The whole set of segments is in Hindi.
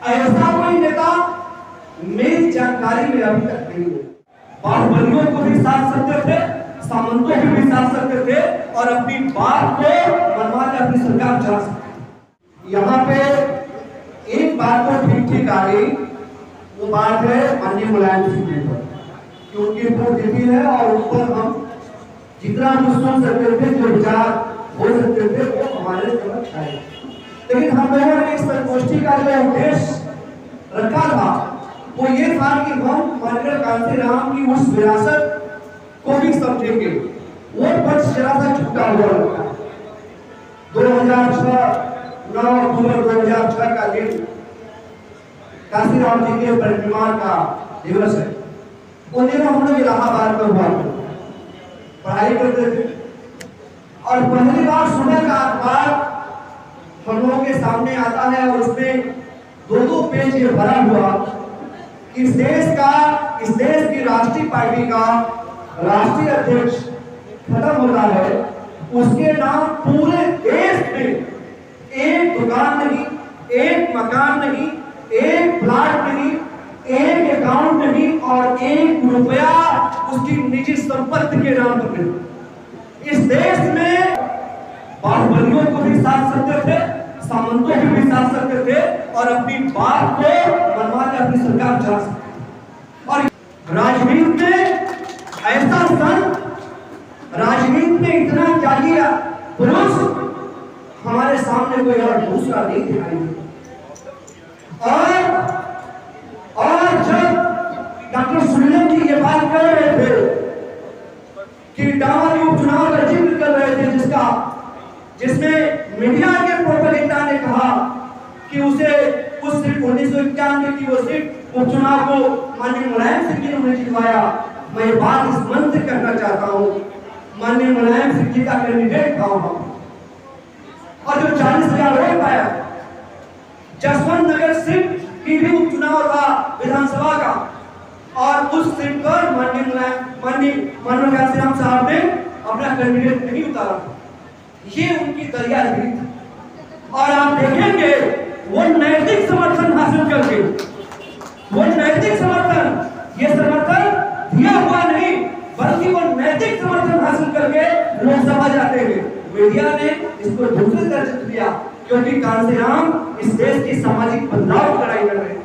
ऐसा कोई नेता मेरी जानकारी में अभी तक नहीं है। बाहुबलियों को भी साध सकते थे, सामंतों को भी साध सकते थे और अपनी बात को मनवा के अपनी सरकार चला सकते थे। यहाँ पे एक बात तो ठीक आ गई, वो बात है माननीय मुलायम सिंह जी पर, कि उनकी वोट देती है और उन पर हम जितना जो सुन सकते थे, जो विचार हो सकते थे, वो हमारे समक्ष आए। लेकिन हम लोगों ने इस संगोष्ठी का जो उद्देश्य रखा था वो ये था कि हम माननीय कांसीराम की उस विरासत को भी समझेंगे। वो पक्ष जरा सा छूटा हुआ लगता है। 9 अक्टूबर 2006 का दिन कांसीराम जी के परिनिर्वाण का दिवस है। उन दिनों हम लोग इलाहाबाद में हुआ पढ़ाई करते थे और पहली बार सुबह का अखबार हम लोगों के सामने आता है और उसमें 2 पेज ये भरा हुआ इस देश की राष्ट्रीय पार्टी का राष्ट्रीय अध्यक्ष खत्म होता है। उसके नाम पूरे देश में एक दुकान नहीं, एक मकान नहीं, एक प्लाट नहीं, एक अकाउंट नहीं और 1 रुपया उसकी निजी संपत्ति के नाम पर नहीं। इस देश में बाहुबलियों को भी साध सकते थे, सामंतों को भी साध सकते थे और अपनी बात को मनवा के अपनी सरकार चला सकते थे। और राजनीति में ऐसा संत, राजनीति में इतना त्यागी पुरुष हमारे सामने कोई और दूसरा नहीं दिखाई देता। और जब डॉक्टर सुनील जी ये बात कर रहे थे कि डामरी उपचुनाव का जिक्र कर रहे थे, जिसमें मीडिया के प्रोपेगेंडा ने कहा कि उसे उस सीट 1991 की वो सीट उपचुनाव को माननीय मुलायम सिंह जी ने उन्हें जितवाया। मैं ये बात इस मंच से कहना चाहता हूँ, माननीय मुलायम सिंह जी का कैंडिडेट था और जो 40,000 वोट पाया। जसवंत नगर सीट की भी उपचुनाव था विधानसभा का और उस सीट पर माननीय कांसीराम साहब ने अपना कैंडिडेट नहीं उतारा। ये उनकी दरिया थी और आप देखेंगे वो नैतिक समर्थन हासिल करके, वो नैतिक समर्थन, ये समर्थन दिया हुआ नहीं बल्कि वो नैतिक समर्थन हासिल करके लोकसभा जाते हुए मीडिया ने इसको दूसरे दर्जे दिया, क्योंकि कांसीराम इस देश की सामाजिक बदलाव कराई कर रहे थे।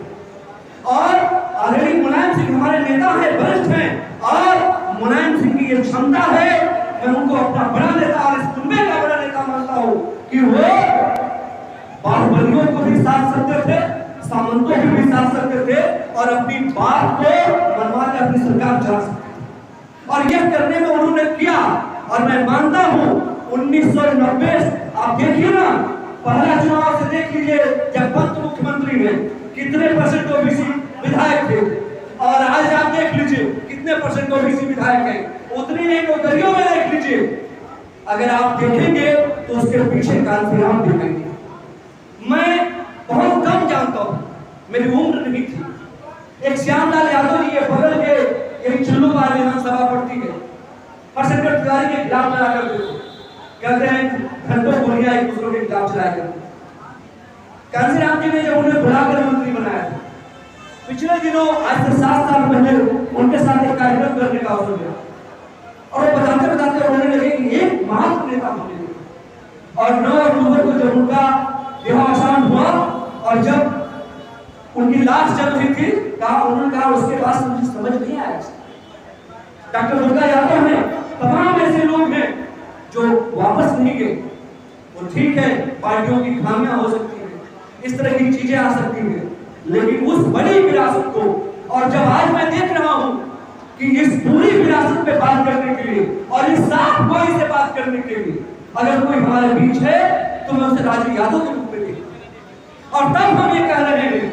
और आदरणीय मुलायम सिंह हमारे नेता है, वरिष्ठ हैं और मुलायम सिंह की ये क्षमता है, मैं उनको अपना बड़ा नेता और इस कुंबे का बड़ा नेता मानता हूं कि वो बाहुबलियों को भी साध सकते थे, सामंतों को भी साध सकते थे और अपनी बात को मनवा के अपनी सरकार चला सकते थे। और यह करने में उन्होंने किया और मैं मानता हूं 1990 आप देखिए ना, पहला चुनाव से देख लीजिए जब पंत मुख्यमंत्री में कितने % ओबीसी विधायक थे और आज आप देख लीजिए कितने % ओबीसी विधायक हैं, उतनी नहीं तो दरियों में देख लीजिए। अगर आप देखेंगे तो उसके पीछे कांसीराम दिखेंगे। मैं बहुत कम जानता हूं, मेरी उम्र नहीं थी। एक श्यामलाल यादव जी ये बगल के यही चुल्लूबार विधानसभा पड़ती है, हरशंकर तिवारी के खिलाफ लड़ा करते थे, कहते हैं घंटों गोलियां एक दूसरे के खिलाफ चलाया करते। कांसीराम जी ने जब उन्हें बुलाकर मंत्री बनाया था, पिछले दिनों आज से 7 साल पहले उनके साथ एक कार्यक्रम करने का अवसर मिला और वो बताते रोने लगे कि एक महान नेता होने लगे। और 9 अक्टूबर को जब उनका देहावसान हुआ और जब उनकी लाश जल रही थी, उन्होंने कहा उसके बाद मुझे समझ नहीं आया। डॉक्टर दुर्गा यादव हैं, तमाम ऐसे लोग हैं जो वापस नहीं गए। वो ठीक है, पार्टियों की खामियां हो सकती है, इस तरह की चीजें आ सकती हैं, लेकिन उस बड़ी विरासत को, और जब आज मैं देख रहा हूं कि इस पूरी विरासत पे बात करने के लिए और इस साफ गोई से बात करने के लिए अगर कोई हमारे बीच है तो मैं उसे राजू यादव के रूप में देखूं। और तब हम ये कह रहे हैं,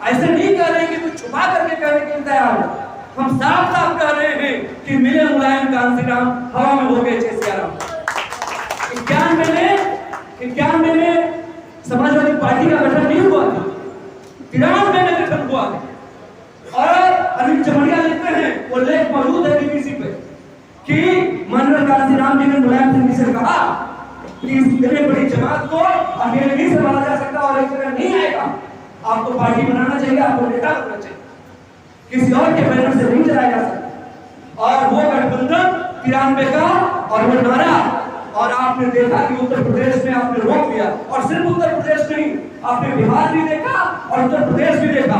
ऐसे नहीं कह रहे कि कुछ छुपा करके कहने के लिए तैयार है, हम साफ साफ कह रहे हैं कि मिले मुलायम कांसीराम हवा में हो गए जैसे आराम। 91 में समाजवादी पार्टी का गठन नहीं हुआ था, 93 में गठन हुआ था। और अनिल चमड़िया लिखते हैं, वो लेख मौजूद है बीबीसी पे, कि माननीय कांसीराम जी ने मुलायम सिंह जी से कहा कि इस इतनी बड़ी जमात को अकेले नहीं संभाला जा सकता और एक जगह नहीं आएगा, आपको पार्टी बनाना चाहिए, आपको नेता बनना चाहिए, किसी और के बैनर से नहीं चलाया जा सकता। और वो गठबंधन 93 का और वो नारा, और आपने देखा कि उत्तर प्रदेश में आपने रोक लिया, और सिर्फ उत्तर प्रदेश नहीं, आपने बिहार भी देखा और उत्तर प्रदेश भी देखा।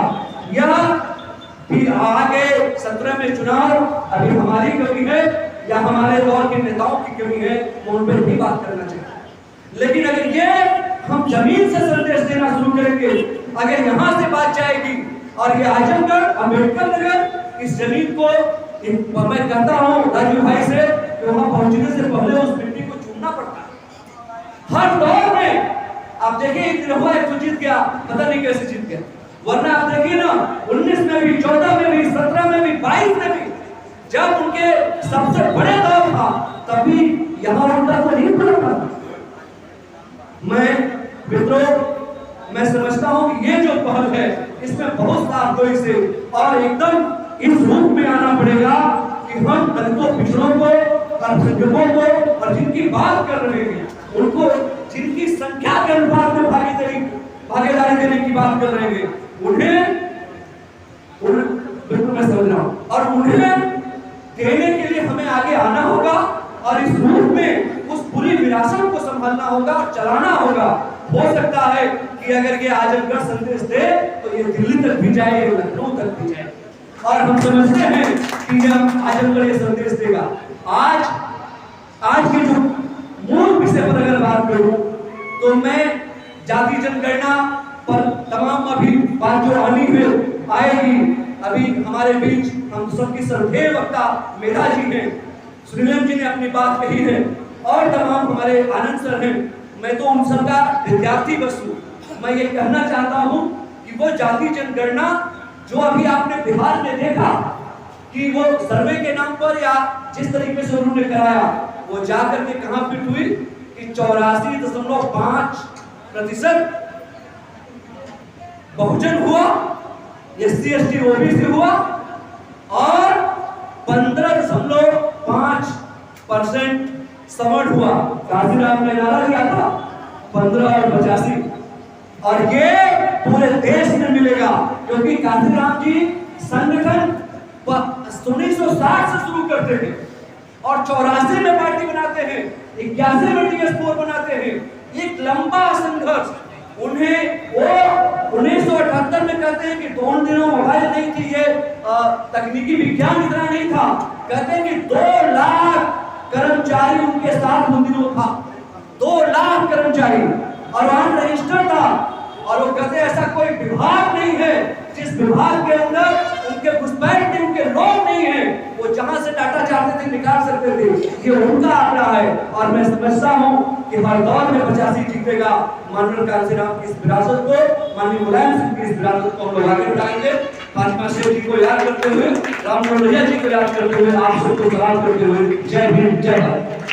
यह कि आगे 17 में चुनाव अभी हमारी कमी है या हमारे दौर के नेताओं की कमी है, वो उन पर भी बात करना चाहिए। लेकिन अगर ये हम जमीन से संदेश देना शुरू करेंगे, अगर यहाँ से बात जाएगी और ये आजमगढ़ अम्बेडकर नगर इस जमीन को मैं कहता हूँ राजू भाई से कि वहां पहुंचने से पहले उस मिट्टी को चूमना पड़ता है। हर दौर में आप देखिए, एक दिन हुआ एक तो जीत गया, पता नहीं कैसे जीत गया, वरना आप देखिए ना 19 में भी, 14 में भी, 17 में भी, 22 में भी, जब उनके सबसे बड़े दौर था तभी यहाँ उनका तो नहीं पड़ा। मैं मित्रों, मैं समझता हूँ कि ये जो पहल है इसमें बहुत सावधानी से और एकदम इस रूप में आना पड़ेगा कि हम दलितों, पिछड़ों को, अल्पसंख्यकों को और जिनकी बात कर रहे हैं उनको, जिनकी संख्या के अनुपात में भागीदारी देने की बात कर रहे हैं, उन्हें बिल्कुल मैं समझ रहा हूँ, और उन्हें देने के लिए हमें आगे आना होगा और इस रूप में उस पूरी विरासत को संभालना होगा और चलाना होगा। हो सकता है कि अगर ये आजमगढ़ संदेश दे तो ये दिल्ली तक भी जाए, ये लखनऊ तक भी जाए, और हम समझते हैं कि जब आजमगढ़ ये संदेश देगा। आज के जो मूल विषय पर अगर बात करूं तो मैं जाति जनगणना पर तमाम अभी बात जो आनी है आएगी, अभी हमारे बीच हम सबकी श्रद्धेय वक्ता मेधा जी हैं, सुनीलम जी ने अपनी बात कही है, और तमाम हमारे आनंद सर हैं। मैं तो उन सबका विद्यार्थी बस हूँ। मैं ये कहना चाहता हूँ कि वो जाति जनगणना जो अभी आपने बिहार में देखा कि वो सर्वे के नाम पर या जिस तरीके से उन्होंने कराया, वो जाकर के कहां फिट हुई कि 84.5% बहुजन हुआ, SC ST OBC हुआ, और 15.5% समर्थ हुआ। काशीराम ने नारा दिया था 15 और 85, और ये पूरे देश में मिलेगा क्योंकि काशीराम जी संगठन 1960 से शुरू करते हैं और 84 में पार्टी बनाते हैं, 81 में DS4 बनाते हैं। एक लंबा संघर्ष, उन्हें वो 1978 में कहते हैं कि दोनों दिनों मोबाइल नहीं थी, ये तकनीकी विज्ञान इतना नहीं था, कहते हैं कि 2 लाख कर्मचारी उनके साथ उन दिनों था, 2 लाख कर्मचारी, और वहां रजिस्टर था, और वो कहते हैं ऐसा कोई विभाग नहीं है जिस विभाग के अंदर उनके घुसपैठ नहीं, उनके लोग नहीं है, वो जहां से डाटा चाहते थे निकाल सकते थे। ये उनका आंकड़ा है, और मैं समझता हूं कि हर दौर में 85 जीतेगा। माननीय कांशीराम की इस विरासत को, माननीय मुलायम सिंह की इस विरासत को हम लोग आगे बढ़ाएंगे। फातिमा शेख जी को याद करते हुए, राम मनोहर जी को याद करते हुए, आप सबको सलाम करते हुए, जय भीम, जय भारत।